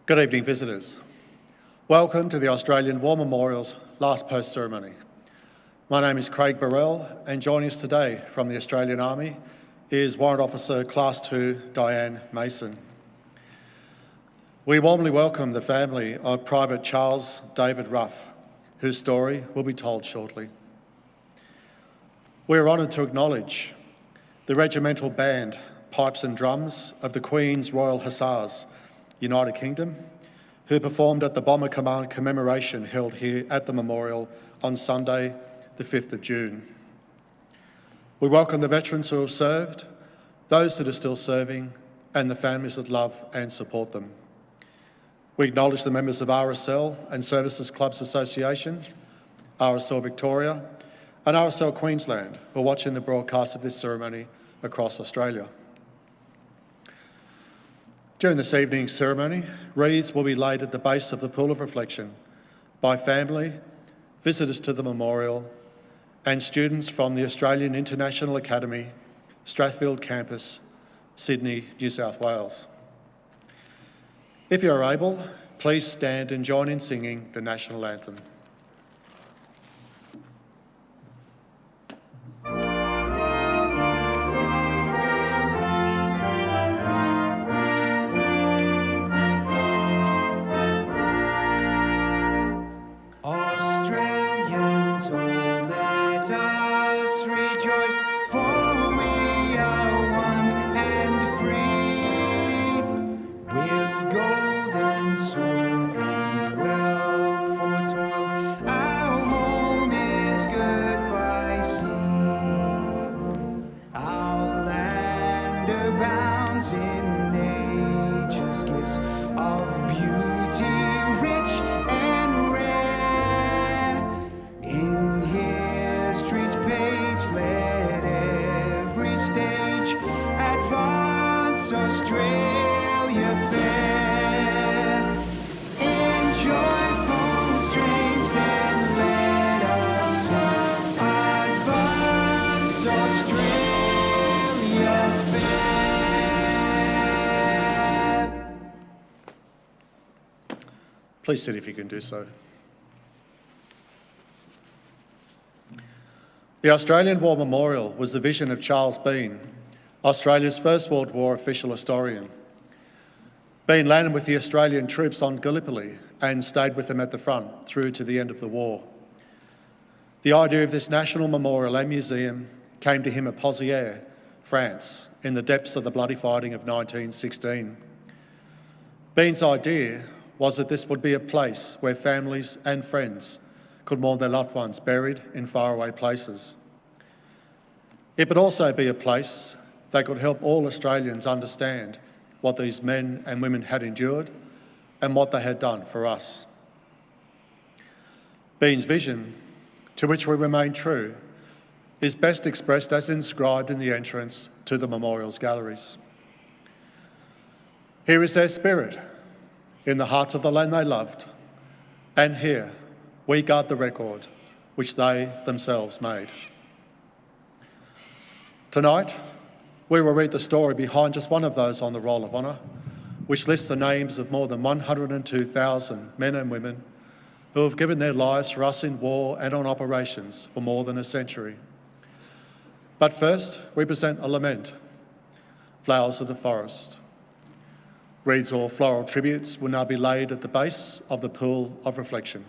Good evening, visitors. Welcome to the Australian War Memorial's last post ceremony. My name is Craig Burrell, and joining us today from the Australian Army is Warrant Officer Class 2 Diane Mason. We warmly welcome the family of Private Charles David Ruff, whose story will be told shortly. We are honoured to acknowledge the regimental band, pipes and drums of the Queen's Royal Hussars, United Kingdom, who performed at the Bomber Command commemoration held here at the memorial on Sunday, the 5th of June. We welcome the veterans who have served, those that are still serving, and the families that love and support them. We acknowledge the members of RSL and Services Clubs Association, RSL Victoria, and RSL Queensland who are watching the broadcast of this ceremony across Australia. During this evening's ceremony, wreaths will be laid at the base of the pool of reflection by family, visitors to the memorial, and students from the Australian International Academy, Strathfield Campus, Sydney, New South Wales. If you are able, please stand and join in singing the National Anthem. Please sit if you can do so. The Australian War Memorial was the vision of Charles Bean, Australia's First World War official historian. Bean landed with the Australian troops on Gallipoli and stayed with them at the front through to the end of the war. The idea of this national memorial and museum came to him at Pozières, France, in the depths of the bloody fighting of 1916. Bean's idea was that this would be a place where families and friends could mourn their loved ones buried in faraway places. It would also be a place that could help all Australians understand what these men and women had endured and what they had done for us. Bean's vision, to which we remain true, is best expressed as inscribed in the entrance to the memorial's galleries. Here is their spirit, in the hearts of the land they loved, and here we guard the record which they themselves made. Tonight, we will read the story behind just one of those on the Roll of Honour, which lists the names of more than 102,000 men and women who have given their lives for us in war and on operations for more than a century. But first, we present a lament, Flowers of the Forest. Wreaths or floral tributes will now be laid at the base of the pool of reflection.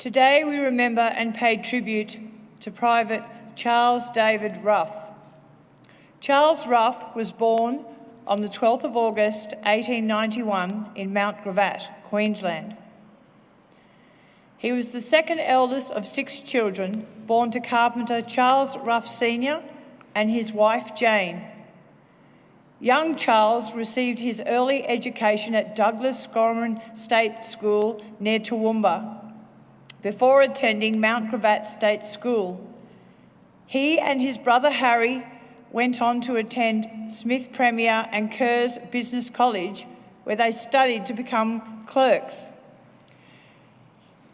Today we remember and pay tribute to Private Charles David Ruff. Charles Ruff was born on the 12th of August 1891 in Mount Gravatt, Queensland. He was the second eldest of 6 children born to carpenter Charles Ruff Sr. and his wife Jane. Young Charles received his early education at Douglas Gorman State School near Toowoomba before attending Mount Gravatt State School. He and his brother Harry went on to attend Smith Premier and Kerr's Business College, where they studied to become clerks.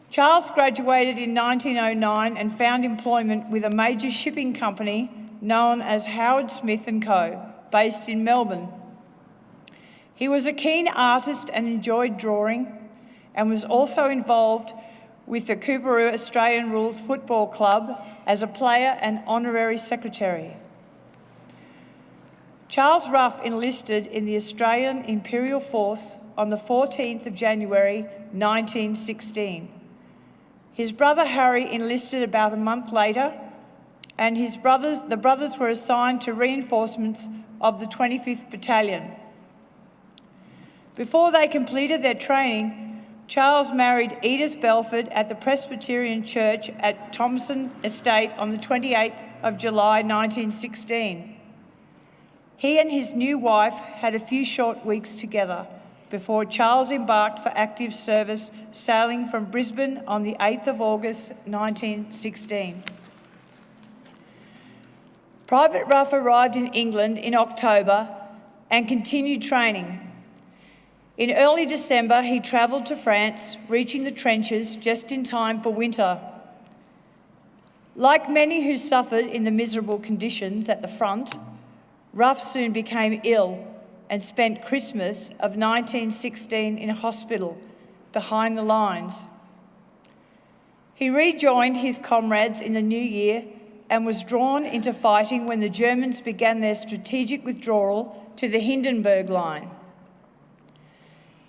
Charles graduated in 1909 and found employment with a major shipping company known as Howard Smith & Co., based in Melbourne. He was a keen artist and enjoyed drawing, and was also involved with the Coorparoo Australian Rules Football Club as a player and honorary secretary. Charles Ruff enlisted in the Australian Imperial Force on the 14th of January 1916. His brother Harry enlisted about a month later, and the brothers were assigned to reinforcements of the 25th Battalion. Before they completed their training, Charles married Edith Belford at the Presbyterian Church at Thomson Estate on the 28th of July 1916. He and his new wife had a few short weeks together before Charles embarked for active service, sailing from Brisbane on the 8th of August 1916. Private Ruff arrived in England in October and continued training. In early December, he travelled to France, reaching the trenches just in time for winter. Like many who suffered in the miserable conditions at the front, Ruff soon became ill and spent Christmas of 1916 in a hospital behind the lines. He rejoined his comrades in the new year and was drawn into fighting when the Germans began their strategic withdrawal to the Hindenburg Line.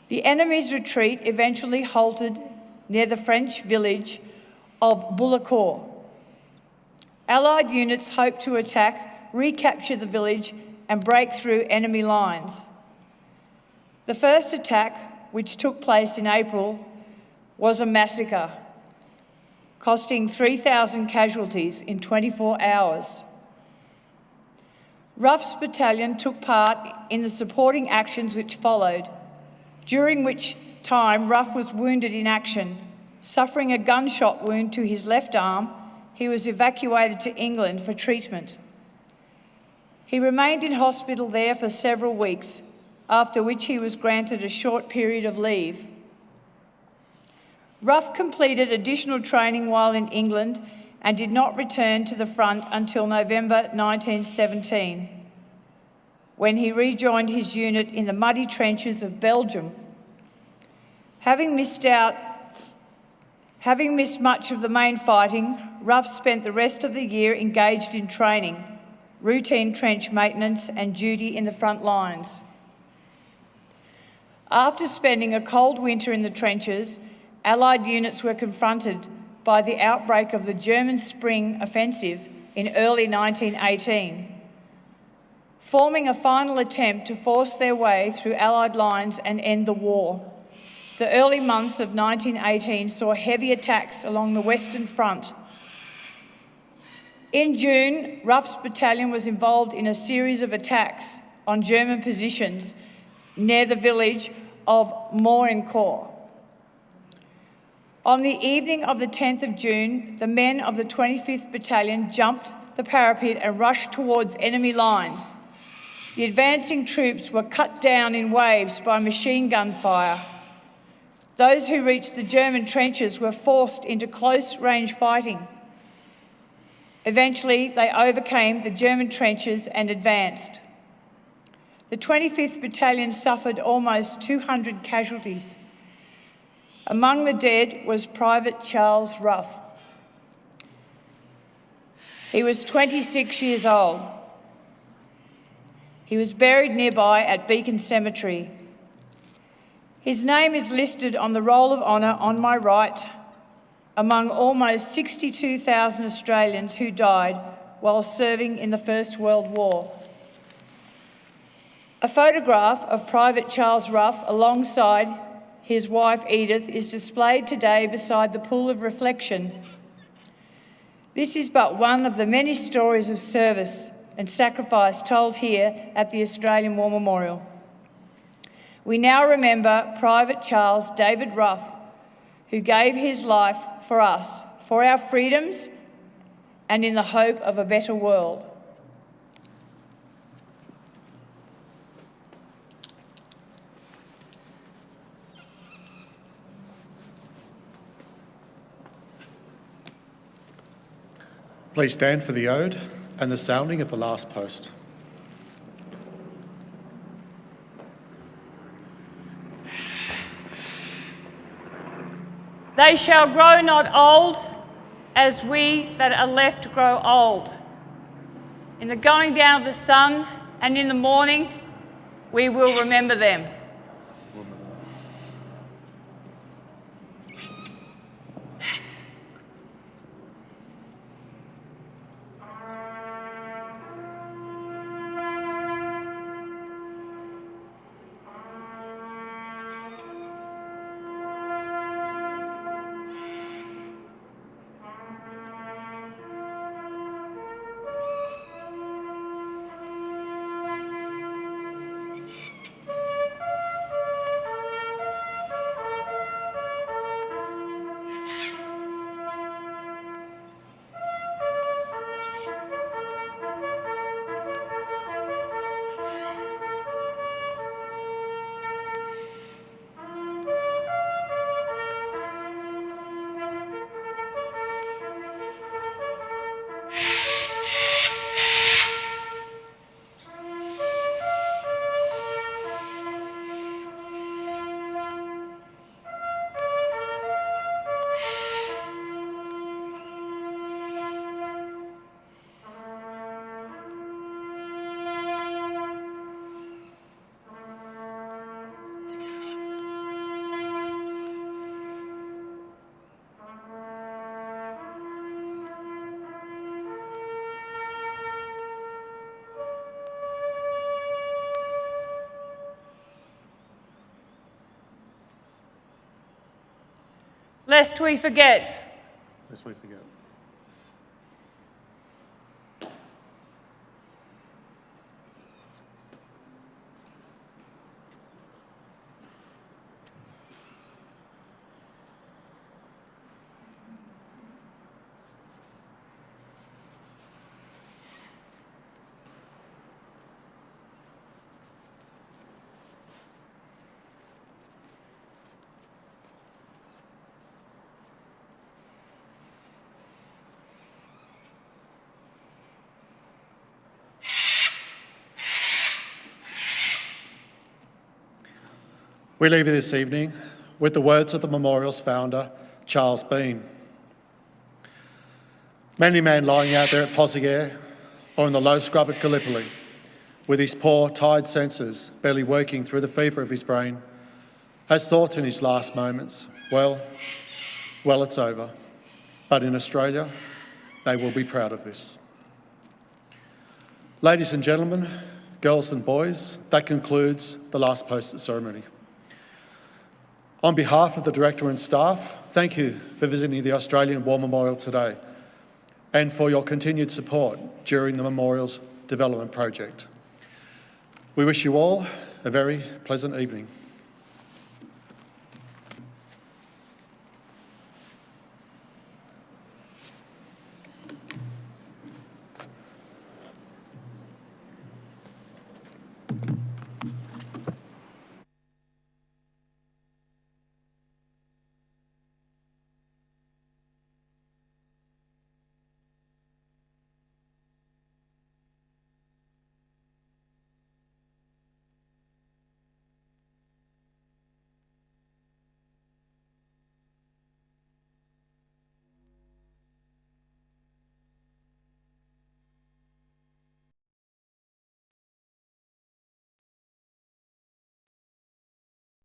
The enemy's retreat eventually halted near the French village of Bullecourt. Allied units hoped to attack, recapture the village and break through enemy lines. The first attack, which took place in April, was a massacre, costing 3,000 casualties in 24 hours. Ruff's battalion took part in the supporting actions which followed, during which time Ruff was wounded in action. Suffering a gunshot wound to his left arm, he was evacuated to England for treatment. He remained in hospital there for several weeks, after which he was granted a short period of leave. Ruff completed additional training while in England and did not return to the front until November 1917, when he rejoined his unit in the muddy trenches of Belgium. Having missed much of the main fighting, Ruff spent the rest of the year engaged in training, routine trench maintenance and duty in the front lines. After spending a cold winter in the trenches, Allied units were confronted by the outbreak of the German Spring Offensive in early 1918, forming a final attempt to force their way through Allied lines and end the war. The early months of 1918 saw heavy attacks along the Western Front. In June, Ruff's battalion was involved in a series of attacks on German positions near the village of Morincourt. On the evening of the 10th of June, the men of the 25th Battalion jumped the parapet and rushed towards enemy lines. The advancing troops were cut down in waves by machine gun fire. Those who reached the German trenches were forced into close-range fighting. Eventually, they overcame the German trenches and advanced. The 25th Battalion suffered almost 200 casualties. Among the dead was Private Charles Ruff. He was 26 years old. He was buried nearby at Beacon Cemetery. His name is listed on the Roll of Honour on my right, among almost 62,000 Australians who died while serving in the First World War. A photograph of Private Charles Ruff alongside his wife Edith is displayed today beside the pool of reflection. This is but one of the many stories of service and sacrifice told here at the Australian War Memorial. We now remember Private Charles David Ruff, who gave his life for us, for our freedoms, and in the hope of a better world. Please stand for the ode and the sounding of the last post. They shall grow not old as we that are left grow old. In the going down of the sun and in the morning, we will remember them. Lest we forget. Lest we forget. We leave you this evening with the words of the memorial's founder, Charles Bean. Many a man lying out there at Posiguer or in the low scrub at Gallipoli, with his poor, tired senses barely working through the fever of his brain, has thought in his last moments, well, it's over. But in Australia, they will be proud of this. Ladies and gentlemen, girls and boys, that concludes the last post ceremony. On behalf of the Director and staff, thank you for visiting the Australian War Memorial today and for your continued support during the Memorial's development project. We wish you all a very pleasant evening.